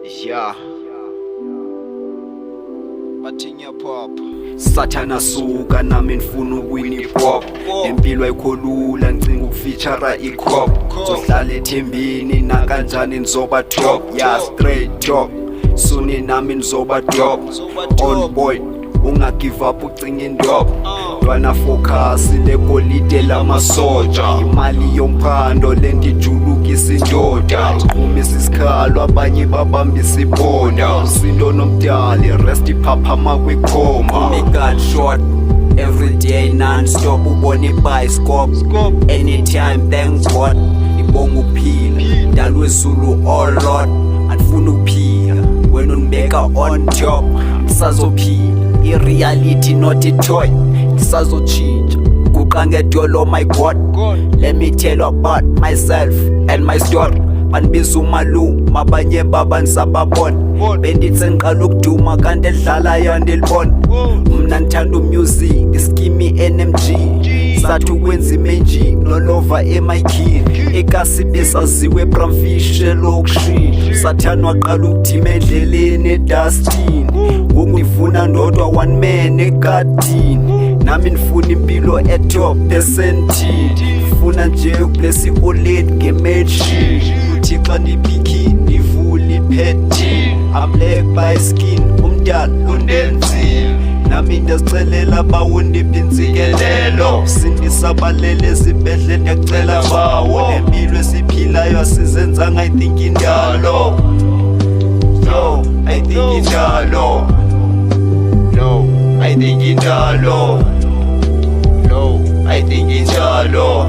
Yeah. Bathing your pop. Sathana suka nami nifuna ukwini pop empilo ayikholula ngicinga ukufeature iCrop zohlala ethembini na kanjani nizoba top yeah straight top suni nami nizoba top on boy unga give up ucinga indop wana focus legolide lamasoja imali yomphando lendijulukisa indoda iqhumisa isikhalo abanye babambisa ibhoda usindo nomdali rest iphaphama kwikhoma me gunshot every day non-stop ubona ibiscope anytime thank God ibonga ukuphila dalwe Zulu all Lord andifuna ukuphila wena unibeka on top sazophila i-reality not a toy sazotshintsha kuqange dolo my God let me tell you about myself and my story bandibiza umaluma abanye babanisababona bendithi ngiqala ukuduma kanti edlala yandilibona mna ngithanda umusic iskimi NMG sathi ukwenza imagic nolova emayikhini ekasi besaziwe Bramfish elokushini sathana waqala ukudima endleleni edustini ngokungifuna ndodwa one man egadini nami nifuna impilo etop percentile ngifuna nje ukubless i-OLED nge-machine uthixo nibikini nivule iphethini I'm black by skin umdala undenzile nami ndiyazicelela bawundiphi intsikelelo sindisa balele ezibhedlela ndiyacela bawo nempilo esiphilayo asizenzanga I think indalo no I think indalo no I think indalo no I think indalo